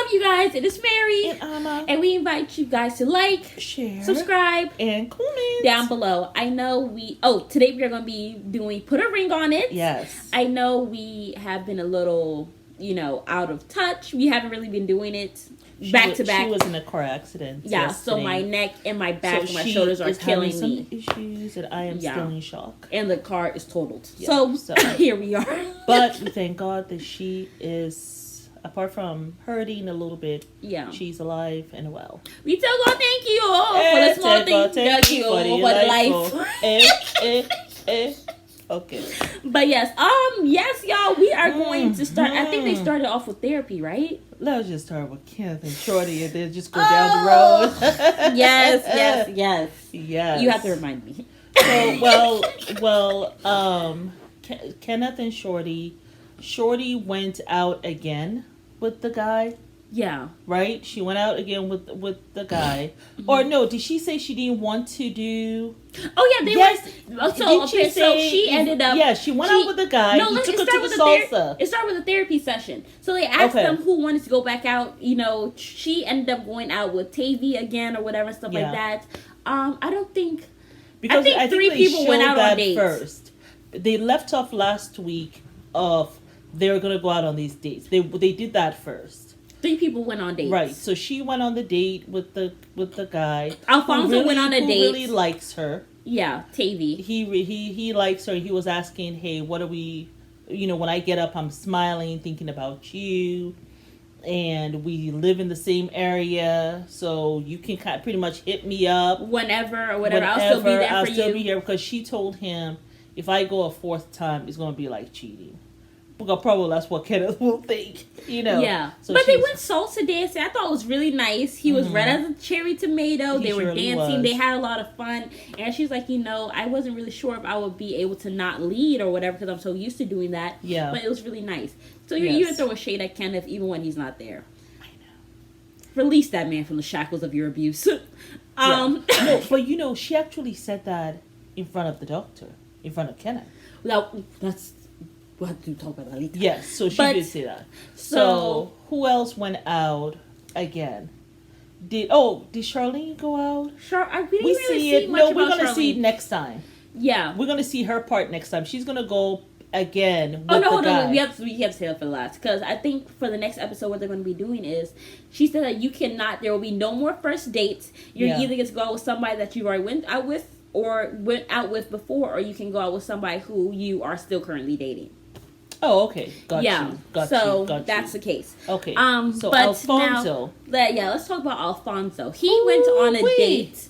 up, you guys? It is Mary. And Anna. And we invite you guys to like, share, subscribe, and comment down below. I know today we are going to be doing Put a Ring on It. Yes. I know we have been a little, out of touch. We haven't really been doing it back to back. She was in a car accident. Yeah, yesterday. so my neck and my back and my shoulders are killing me. Issues, and I am still in shock. And the car is totaled. Yeah, so here we are. But we thank God that she is, apart from hurting a little bit, she's alive and well. We tell God thank you for the small things. Thank you for the life. Okay. But yes, y'all, we are going to start. I think they started off with therapy, right? Let's just start with Kenneth and Shorty and then just go down the road. Yes. You have to remind me. So, Kenneth and Shorty went out again with the guy. Yeah. Right? She went out again with the guy. Mm-hmm. Or no, did she say she didn't want to do... Oh, yeah, went... So she ended up... Yeah, she went out with the guy. No, took her to the salsa. It started with a therapy session. So they asked them who wanted to go back out. She ended up going out with Tavy again or whatever, stuff like that. I don't think... Because I think three people went out on dates. First. They left off last week of they were going to go out on these dates. They did that first. 3 people went on dates. Right. So she went on the date with the guy. Alfonso went on a date. Who really likes her. Yeah, Tavy. He likes her. He was asking, hey, what are we... when I get up, I'm smiling, thinking about you. And we live in the same area. So you can pretty much hit me up. Whenever or whatever. I'll still be there for you. I'll still be here because she told him if I go a 4th time, it's going to be like cheating. Because probably that's what Kenneth will think, Yeah. So but they went salsa dancing. I thought it was really nice. He was red as a cherry tomato. They were dancing. They had a lot of fun. And she's like, I wasn't really sure if I would be able to not lead or whatever because I'm so used to doing that. Yeah. But it was really nice. So you're throwing shade at Kenneth even when he's not there. I know. Release that man from the shackles of your abuse. No, but she actually said that in front of the doctor, in front of Kenneth. That's... We'll have to talk about that later. Yes, so she did say that. So who else went out again? Did Charlene go out? We didn't see it. No, we're going to see it next time. Yeah. We're going to see her part next time. She's going to go again with hold on. We have to say that for the last. Because I think for the next episode, what they're going to be doing is, she said that there will be no more first dates. You're either going to go out with somebody that you already went out with or went out with before, or you can go out with somebody who you are still currently dating. Oh, okay. Got you. That's the case. Okay. So but Alfonso. Let's talk about Alfonso. He went on a date,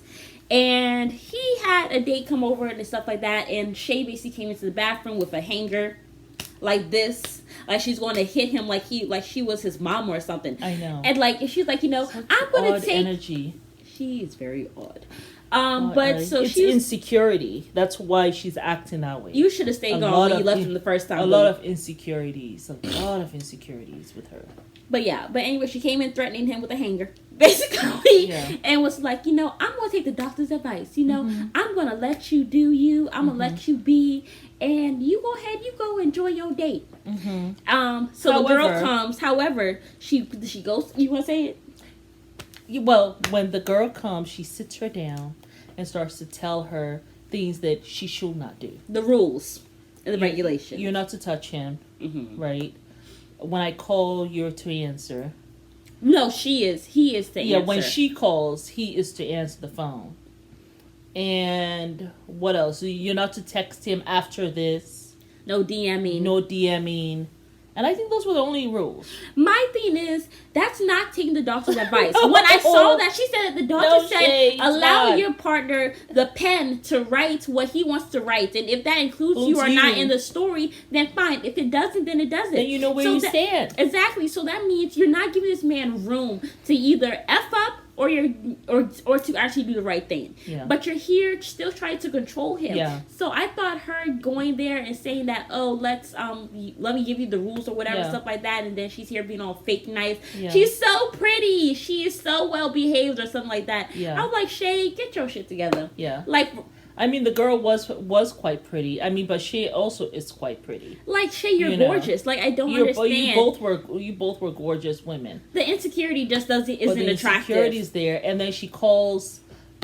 and he had a date come over and stuff like that. And Shay basically came into the bathroom with a hanger, like this, like she's going to hit him like she was his mom or something. I know. And she's like, I'm going to take energy. She is very odd. It's insecurity. That's why she's acting that way. You should have stayed gone when you left him the first time. A lot of insecurities with her. But anyway, she came in threatening him with a hanger, basically, and was like, I'm going to take the doctor's advice. I'm going to let you do you. I'm going to let you be, and you go ahead, you go enjoy your date. So the girl comes. However, she goes. You want to say it? Well, when the girl comes, she sits her down and starts to tell her things that she should not do. The rules and the regulation. You're not to touch him, right? When I call, you're to answer. No, he is to answer. Yeah, when she calls, he is to answer the phone. And what else? You're not to text him after this. No DMing. No DMing. And I think those were the only rules. My thing is, that's not taking the doctor's advice. When I saw that, she said that the doctor said, allow your partner the pen to write what he wants to write. And if that includes you or not in the story, then fine. If it doesn't, then it doesn't. Then you know where you stand. Exactly. So that means you're not giving this man room to either F up or to actually do the right thing. Yeah. But you're here still trying to control him. Yeah. So I thought her going there and saying that, let me give you the rules or whatever, stuff like that, and then she's here being all fake nice. Yeah. She's so pretty. She is so well behaved or something like that. Yeah. I was like, Shay, get your shit together. Yeah. Like, I mean, the girl was quite pretty. I mean, but Shay also is quite pretty. Like, Shay, you're gorgeous. Like, I don't understand. You both were gorgeous women. The insecurity just isn't attractive. The insecurity's there, and then she calls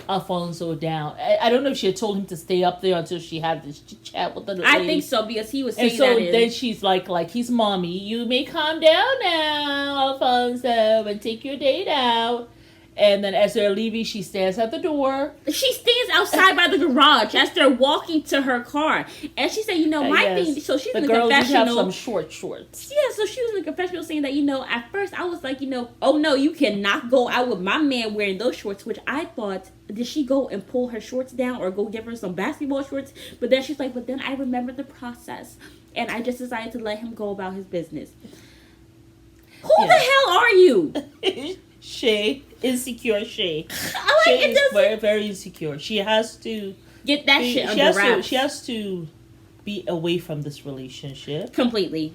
Alfonso down. I don't know if she had told him to stay up there until she had this chat with the lady. I think so, because he was saying and so then she's like he's mommy. You may calm down now, Alfonso, and take your date out. And then as they're leaving, she stands at the door. She stands outside by the garage as they're walking to her car. And she said, my thing... So she's in the confessional. The girl did have some short shorts. Yeah, so she was in the confessional saying that, at first I was like, oh no, you cannot go out with my man wearing those shorts, which I thought, did she go and pull her shorts down or go give her some basketball shorts? But then she's like, but then I remembered the process. And I just decided to let him go about his business. Who the hell are you? Shay, insecure Shay. Shay is very, very insecure. She has to get that shit under wraps. She has to be away from this relationship completely.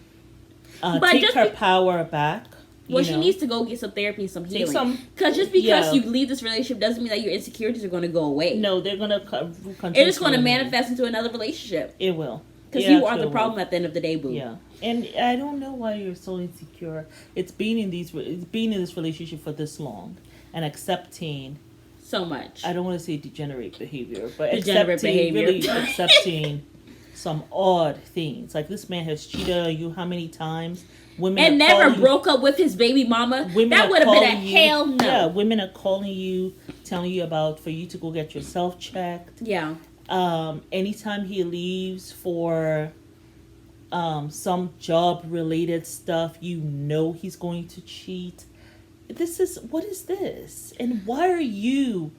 But take her power back. Well, she needs to go get some therapy and some healing. Because just because you leave this relationship doesn't mean that your insecurities are going to go away. No, they're going to continue. It's going to manifest into another relationship. It will. Because you are the problem at the end of the day, boo. Yeah. And I don't know why you're so insecure. It's been in this relationship for this long and accepting so much. I don't want to say degenerate behavior, but really accepting some odd things. Like, this man has cheated on you how many times? Women and never broke up with his baby mama. That would have been a hell no. Yeah, women are calling you, telling you for you to go get yourself checked. Yeah. Anytime he leaves for some job related stuff, he's going to cheat. What is this? And why are you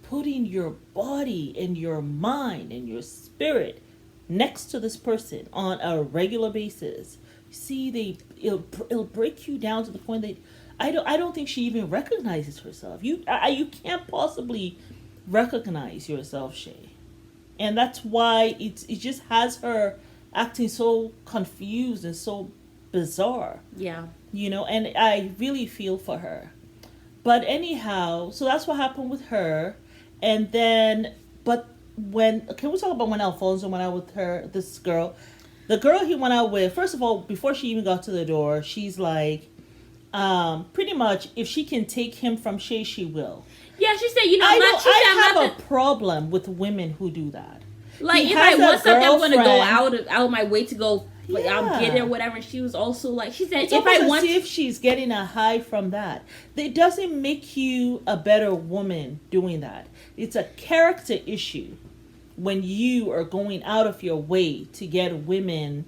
putting your body and your mind and your spirit next to this person on a regular basis? See, it'll break you down to the point that I don't think she even recognizes herself. You can't possibly recognize yourself, Shay. And that's why it just has her acting so confused and so bizarre. Yeah. And I really feel for her. But anyhow, so that's what happened with her. And then, can we talk about when Alfonso went out with this girl? The girl he went out with, first of all, before she even got to the door, she's like, pretty much, if she can take him from Shay, she will. Yeah, she said, I have a problem with women who do that. Like, if I want something, I'm going to go out of my way to go, I'll get it or whatever. And she was also like, she said, see if she's getting a high from that. It doesn't make you a better woman doing that. It's a character issue when you are going out of your way to get men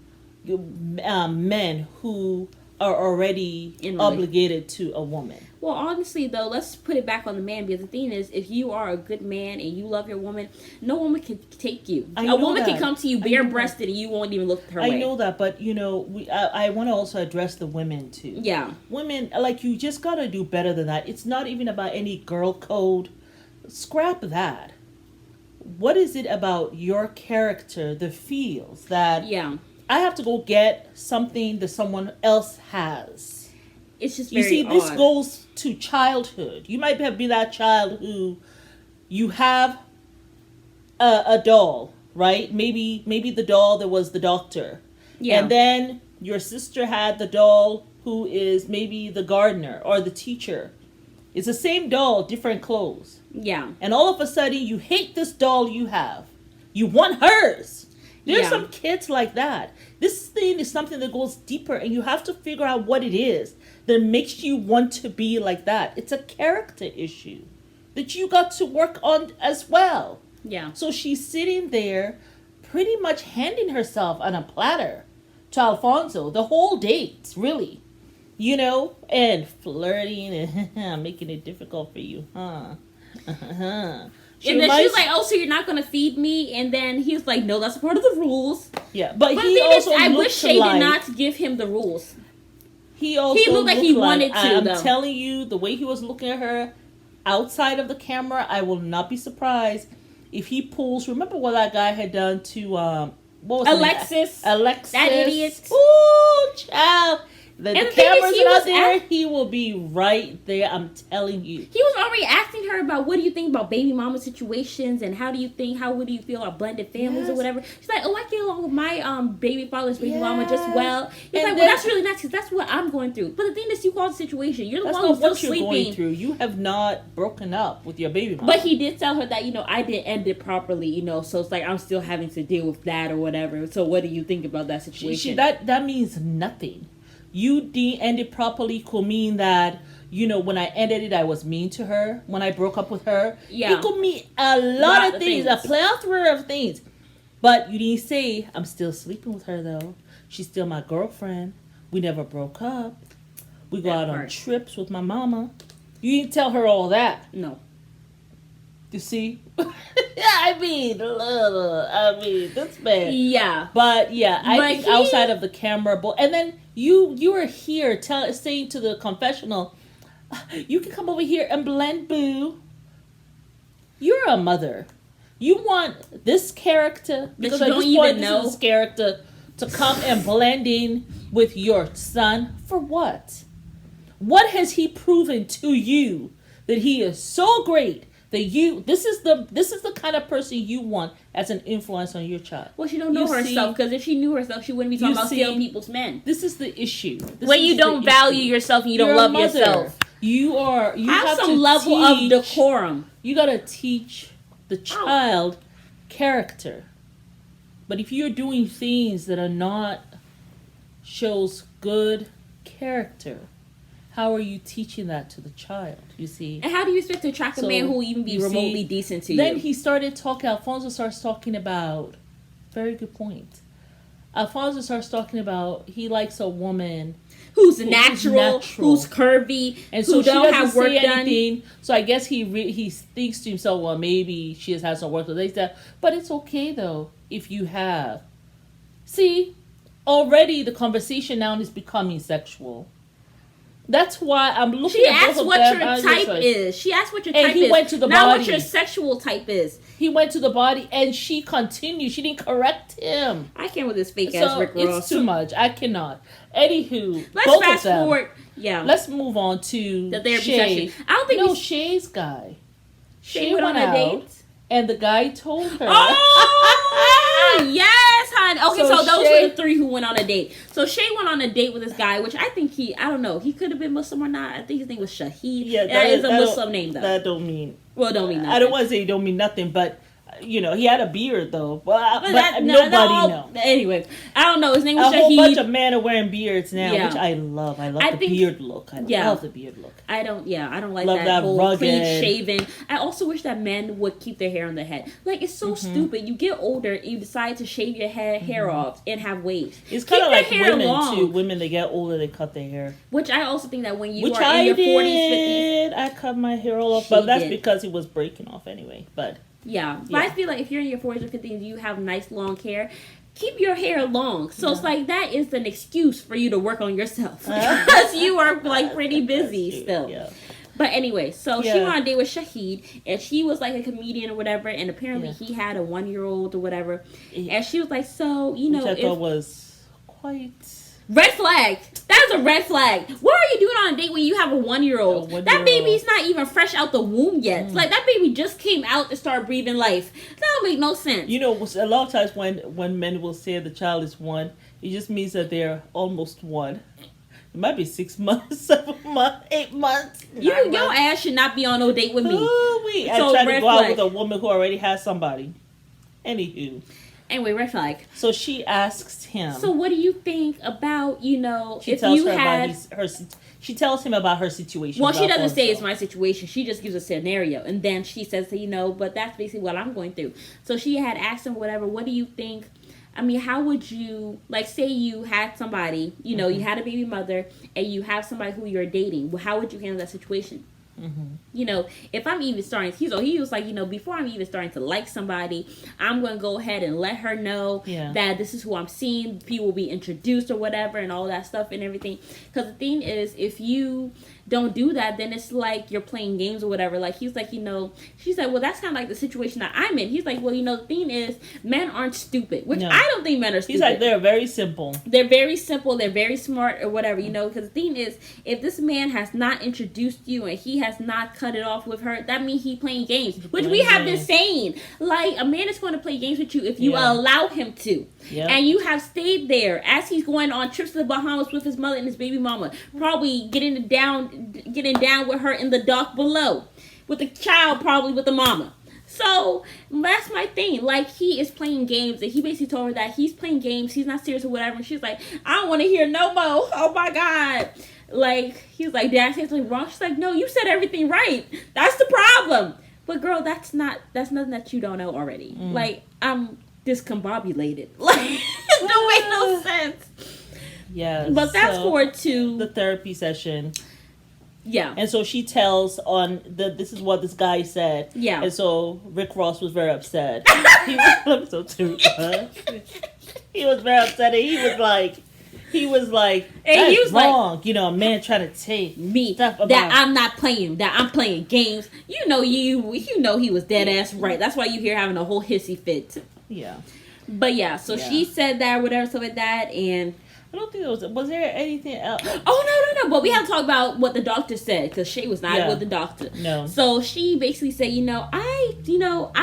who are already obligated to a woman. Well, honestly, though, let's put it back on the man, because the thing is, if you are a good man and you love your woman, no woman can take you. A woman can come to you bare-breasted and you won't even look her way. I know that, but, I want to also address the women, too. Yeah. Women, you just got to do better than that. It's not even about any girl code. Scrap that. What is it about your character that feels that I have to go get something that someone else has? It's just very odd. This goes to childhood. You might be that child who you have a doll, right? Maybe the doll that was the doctor. Yeah. And then your sister had the doll who is maybe the gardener or the teacher. It's the same doll, different clothes. Yeah. And all of a sudden, you hate this doll you have. You want hers. There's some kids like that. This thing is something that goes deeper, and you have to figure out what it is that makes you want to be like that. It's a character issue that you got to work on as well. Yeah. So she's sitting there pretty much handing herself on a platter to Alfonso the whole date, really. And flirting and making it difficult for you, huh? And then she's like, "Oh, so you're not gonna feed me?" And then he's like, "No, that's a part of the rules." Yeah, but he also I wish Shay did not give him the rules. He looked like he wanted to. I'm telling you, the way he was looking at her outside of the camera, I will not be surprised if he pulls. Remember what that guy had done to what was Alexis? Alexis, that idiot. Ooh, child. The cameras are out there. He will be right there. I'm telling you. He was already asking her about what do you think about baby mama situations and how do you feel about blended families or whatever. She's like, oh, I get along with my baby father's baby mama just well. He's like, well, that's really nice because that's what I'm going through. But the thing is, you caused the situation. You're the one who's still sleeping. Going through. You have not broken up with your baby mama. But he did tell her that I didn't end it properly. So it's like I'm still having to deal with that or whatever. So what do you think about that situation? That means nothing. You didn't end it properly could mean that, when I ended it, I was mean to her. When I broke up with her. Yeah. It could mean a lot of things. A plethora of things. But you didn't say, I'm still sleeping with her, though. She's still my girlfriend. We never broke up. We go out on trips with my mama. You didn't tell her all that. No. You see? I mean, this man. Yeah. But yeah, I think outside of the camera, and then you were here saying to the confessional, you can come over here and blend, boo. You're a mother. You want this character because you don't even know this character to come and blend in with your son for what? What has he proven to you that he is so great? That this is the kind of person you want as an influence on your child. Well, she don't know herself because if she knew herself, she wouldn't be talking about stealing people's men. This is the issue. When you don't value yourself and you don't love yourself, you have some level of decorum. You gotta teach the child character. But if you're doing things that are not shows good character, how are you teaching that to the child, you see? And how do you expect to attract a man who will even be remotely decent to you? Then Alfonso starts talking about, very good point. Alfonso starts talking about he likes a woman who's natural, who's curvy, and so who don't have work done. So I guess he thinks to himself, well, maybe she has had some work done. But it's okay, though, if you have. See, already the conversation now is becoming sexual. That's why I'm looking at both of them. She asked what your type is. She asked what your type is. And he went to the body. Not what your sexual type is. He went to the body and she continued. She didn't correct him. I can't with this fake ass Rick Ross. It's too much. I cannot. Anywho, let's fast forward. Yeah. Let's move on to the therapy session. I don't think Shay's guy. Shay went on a date. And the guy told her. Oh, yes, honey. Okay, so those were the three who went on a date. So Shay went on a date with this guy, which I think I don't know. He could have been Muslim or not. I think his name was Shahid. Yeah, that is a Muslim name, though. That don't mean. Well, don't mean nothing. I don't want to say it don't mean nothing, but he had a beard, though. But nobody knows. Anyway, I don't know. His name was Shahid. A whole bunch of men are wearing beards now, which I love. I love the beard look. I love the beard look. I don't like that whole rugged, clean shaven. I also wish that men would keep their hair on their head. Like, it's so stupid. You get older, you decide to shave your hair off and have waves. It's kind of like women, too. Women, they get older, they cut their hair. Which I also think that when you are in your 40s, 50s. I cut my hair all off, but that's because it was breaking off anyway. But I feel like if you're in your 40s or 50s and you have nice long hair, keep your hair long. So it's like that is an excuse for you to work on yourself because you are like pretty busy still. Yeah. But anyway, so she went on a date with Shahid, and she was like a comedian or whatever, and apparently he had a 1-year-old or whatever, and she was like, so which I thought was quite. Red flag. That is a red flag. What are you doing on a date when you have a 1-year-old? That baby's not even fresh out the womb yet. Like, that baby just came out to start breathing life. That don't make no sense. A lot of times when men will say the child is 1, it just means that they're almost 1. It might be 6 months, 7 months, 8 months. Your ass should not be on no date with me. I try to go out with a woman who already has somebody. Anywho. Anyway, red flag. So she asks him. So what do you think about, she tells him about her situation. Well, she doesn't say it's my situation. She just gives a scenario. And then she says, but that's basically what I'm going through. So she had asked him whatever, what do you think? I mean, how would you, like, say you had somebody, you had a baby mother and you have somebody who you're dating. Well, how would you handle that situation? Mm-hmm. If I'm even starting, he was like, before I'm even starting to like somebody, I'm going to go ahead and let her know that this is who I'm seeing. People will be introduced or whatever and all that stuff and everything. Because the thing is, if you don't do that, then it's like you're playing games or whatever. Like, he's like, she's like, well, that's kind of like the situation that I'm in. He's like, well, the thing is, men aren't stupid, which I don't think men are stupid. He's like, they're very simple. They're very simple. They're very smart or whatever, because the thing is, if this man has not introduced you and he has not cut it off with her, that means he's playing games, which we have been saying. Like, a man is going to play games with you if you allow him to. Yep. And you have stayed there as he's going on trips to the Bahamas with his mother and his baby mama, probably getting down with her in the dock below, with the child, probably with the mama. So that's my thing. Like, he is playing games, and he basically told her that he's playing games, he's not serious or whatever. And she's like, I don't want to hear no more. Oh my God. Like, he's like, did I say something wrong? She's like, no, you said everything right. That's the problem. But girl, that's nothing that you don't know already. Like, I'm discombobulated. Like, it don't make no sense. Yeah. But fast forward to the therapy session. Yeah. And so she tells this is what this guy said. Yeah. And so Rick Ross was very upset. He was so too He was very upset, and he was like, that's he was wrong. Like, a man trying to take me stuff about that I'm not playing, that I'm playing games. You know he was dead ass right. That's why you hear having a whole hissy fit. Yeah. But yeah, so she said that, whatever, stuff like that, and I don't think was there anything else? Oh, no. But we have to talk about what the doctor said, because Shay was not with the doctor. No. So she basically said, I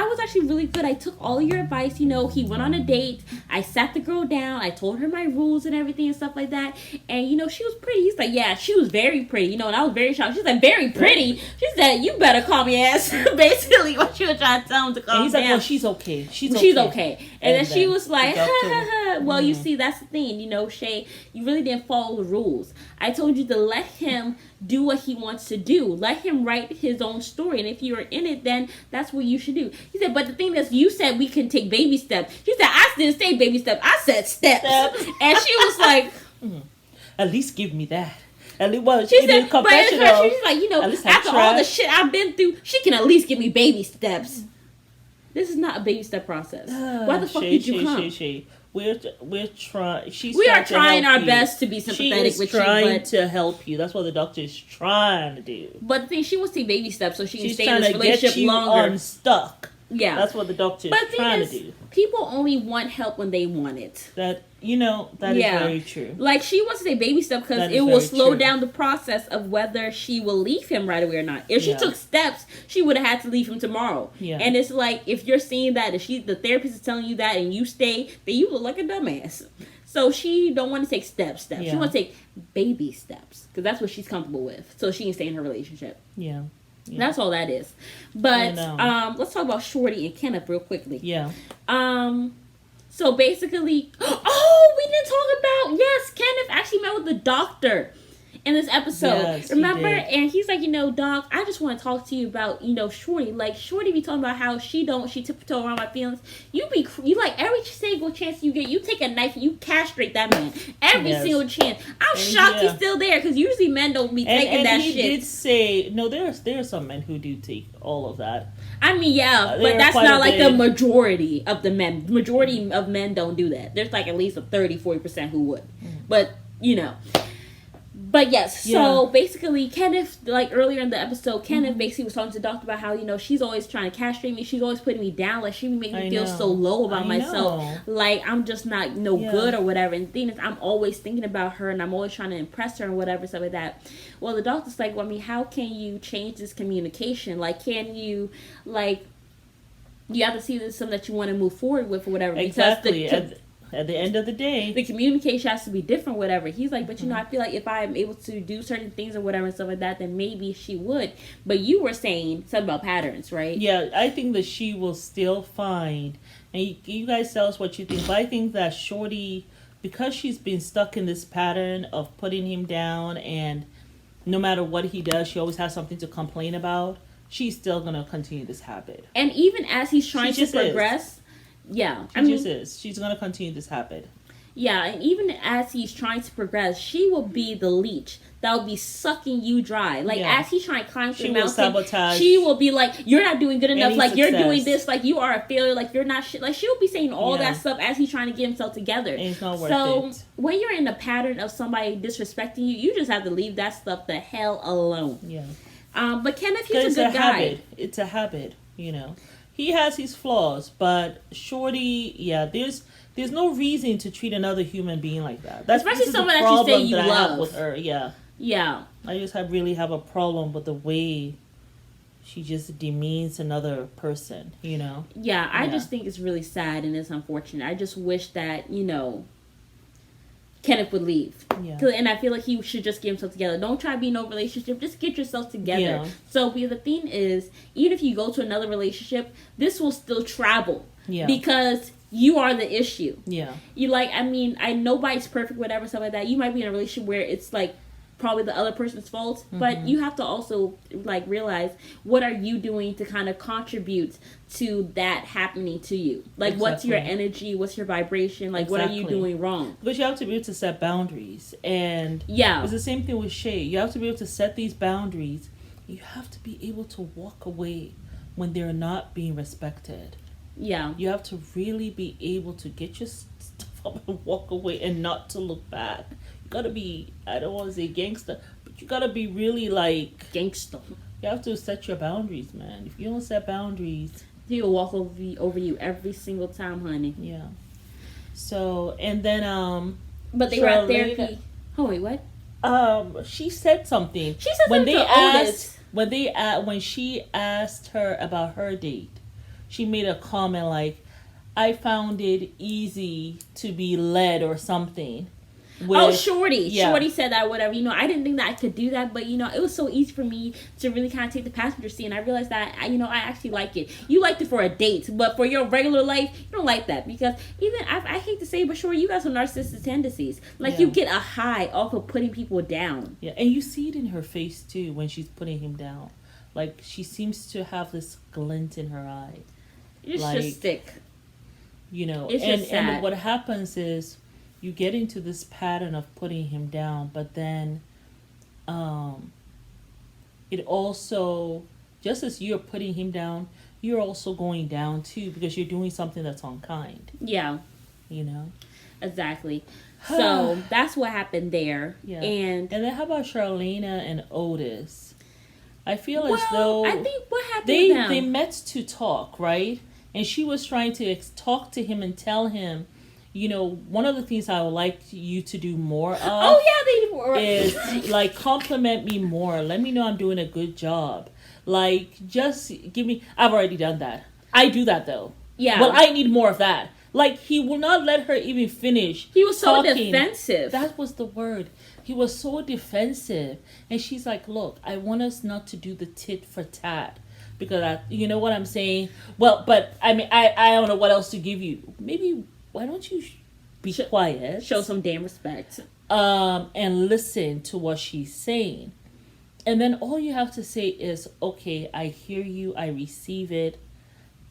was actually really good. I took all of your advice. He went on a date. I sat the girl down. I told her my rules and everything and stuff like that. And, she was pretty. He's like, yeah, she was very pretty. And I was very shocked. She's like, very pretty? She said, you better calm your ass. Basically, what she was trying to tell him to calm down. And he's like, well, she's okay. She's okay. And then she was like, ha, ha, ha. Well, you see, that's the thing. Shay, you really didn't follow the rules. I told you to let him do what he wants to do. Let him write his own story. And if you're in it, then that's what you should do. He said, but the thing is, you said we can take baby steps. He said, I didn't say baby steps. I said steps. And she was like, at least give me that. At least, she said, confessional. She's like, after all the shit I've been through, she can at least give me baby steps. This is not a baby step process. Why the fuck did you come? We're trying. We are trying our best to be sympathetic with you. Trying to help you. That's what the doctor is trying to do. But the thing, she wants to take baby steps so she can She's stay in this relationship get you longer. Unstuck. Yeah, that's what the doctor is trying to do. People only want help when they want it. That is very true. Like, she wants to say baby steps because it will slow down the process of whether she will leave him right away or not. If she took steps, she would have had to leave him tomorrow. Yeah. And it's like, if you're seeing that, if the therapist is telling you that and you stay, then you look like a dumbass. So she don't want to take steps. Yeah. She wants to take baby steps because that's what she's comfortable with, so she can stay in her relationship. Yeah. Yeah. That's all that is. But let's talk about Shorty and Kenneth real quickly. Yeah. So basically, we didn't talk about, Kenneth actually met with the doctor in this episode. Yes, remember? And he's like, Doc, I just want to talk to you about, Shorty. Like, Shorty be talking about how she tiptoe around my feelings. You like, every single chance you get, you take a knife and you castrate that man. Every single chance. I'm shocked he's still there, because usually men don't be taking that shit. And he did say, no, there are some men who do take all of that. I mean, but that's not like the majority of the men. The majority of men don't do that. There's like at least a 30-40% who would. But, But yes, so basically Kenneth, like earlier in the episode, Kenneth basically was talking to the doctor about how, she's always trying to castrate me. She's always putting me down. Like, she be making me feel so low about myself. Like, I'm just not good or whatever. And the thing is, I'm always thinking about her and I'm always trying to impress her and whatever, stuff like that. Well, the doctor's like, well, I mean, how can you change this communication? Like, can you, like, you have to see this is something that you want to move forward with or whatever. Exactly. At the end of the day, the communication has to be different, whatever. He's like, but I feel like if I'm able to do certain things or whatever and stuff like that, then maybe she would. But you were saying something about patterns, right? Yeah, I think that she will still find, and you guys tell us what you think, but I think that Shorty, because she's been stuck in this pattern of putting him down, and no matter what he does, she always has something to complain about, she's still going to continue this habit. And even as he's trying to progress... Yeah, She's going to continue this habit. Yeah, and even as he's trying to progress, she will be the leech that will be sucking you dry. Like, as he's trying to climb through the mountain, sabotage, she will be like, you're not doing good enough. Like, success. you're doing this. Like, you are a failure. Like, you're not shit. Like, she'll be saying all that stuff as he's trying to get himself together. And it's not worth it. So, when you're in a pattern of somebody disrespecting you, you just have to leave that stuff the hell alone. Yeah. But Kenneth, he's a good guy. Habit. It's a habit, you know. He has his flaws, but Shorty, there's no reason to treat another human being like that. Especially someone that you say you love. With her, yeah. I just really have a problem with the way she just demeans another person, you know. Yeah, I just think it's really sad and it's unfortunate. I just wish that, you know, Kenneth would leave. Yeah. And I feel like he should just get himself together. Don't try to be in no relationship. Just get yourself together. Yeah. So the thing is, even if you go to another relationship, this will still travel. Yeah. Because you are the issue. Yeah. You nobody's perfect, whatever, stuff like that. You might be in a relationship where it's like probably the other person's fault, but you have to also like realize what are you doing to kind of contribute to that happening to you. Like what's your energy, what's your vibration, like what are you doing wrong? But you have to be able to set boundaries, and it's the same thing with Shay. You have to be able to set these boundaries. You have to be able to walk away when they're not being respected. Yeah. You have to really be able to get your stuff up and walk away and not to look back. You gotta be, I don't want to say gangster, but you gotta be really like... Gangster. You have to set your boundaries, man. If you don't set boundaries... He'll walk over you every single time, honey. Yeah. So, and then, But they were at therapy. Oh, wait, what? She said something. She said something when she asked her about her date, she made a comment like, I found it easy to be led or something. Shorty. Yeah. Shorty said that, whatever. You know, I didn't think that I could do that, but, you know, it was so easy for me to really kind of take the passenger seat, and I realized that, I actually like it. You liked it for a date, but for your regular life, you don't like that, because even, I hate to say it, but Shorty, you got some narcissistic tendencies. Like, you get a high off of putting people down. Yeah, and you see it in her face, too, when she's putting him down. Like, she seems to have this glint in her eye. It's just sick. You know, and what happens is, you get into this pattern of putting him down, but then it also, just as you're putting him down, you're also going down too, because you're doing something that's unkind. Yeah. You know? Exactly. So that's what happened there. Yeah. And then how about Charlena and Otis? I feel as though I think what happened with them? They met to talk, right? And she was trying to talk to him and tell him, you know, one of the things I would like you to do more of is, like, compliment me more. Let me know I'm doing a good job. Like, just give me... I've already done that. I do that, though. Yeah. Well, I need more of that. Like, he will not let her even finish. He was so defensive. That was the word. He was so defensive. And she's like, look, I want us not to do the tit for tat. Because, you know what I'm saying? Well, but, I mean, I don't know what else to give you. Maybe... Why don't you be quiet? Show some damn respect. And listen to what she's saying. And then all you have to say is, okay, I hear you. I receive it.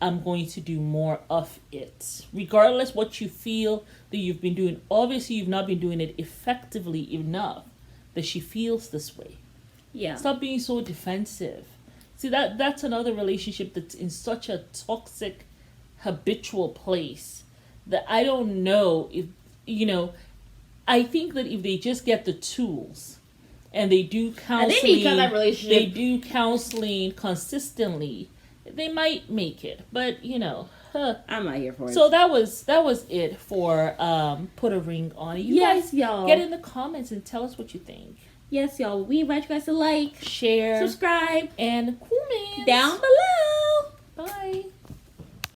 I'm going to do more of it. Regardless what you feel that you've been doing. Obviously, you've not been doing it effectively enough that she feels this way. Yeah. Stop being so defensive. See, that's another relationship that's in such a toxic, habitual place. That I don't know if, you know, I think that if they just get the tools and they do counseling, they do counseling consistently, they might make it. But, you know, I'm not here for it. So that was it for Put a Ring on It. You guys, y'all, get in the comments and tell us what you think. Yes, y'all. We invite you guys to like, share, subscribe, and comment down below. Bye.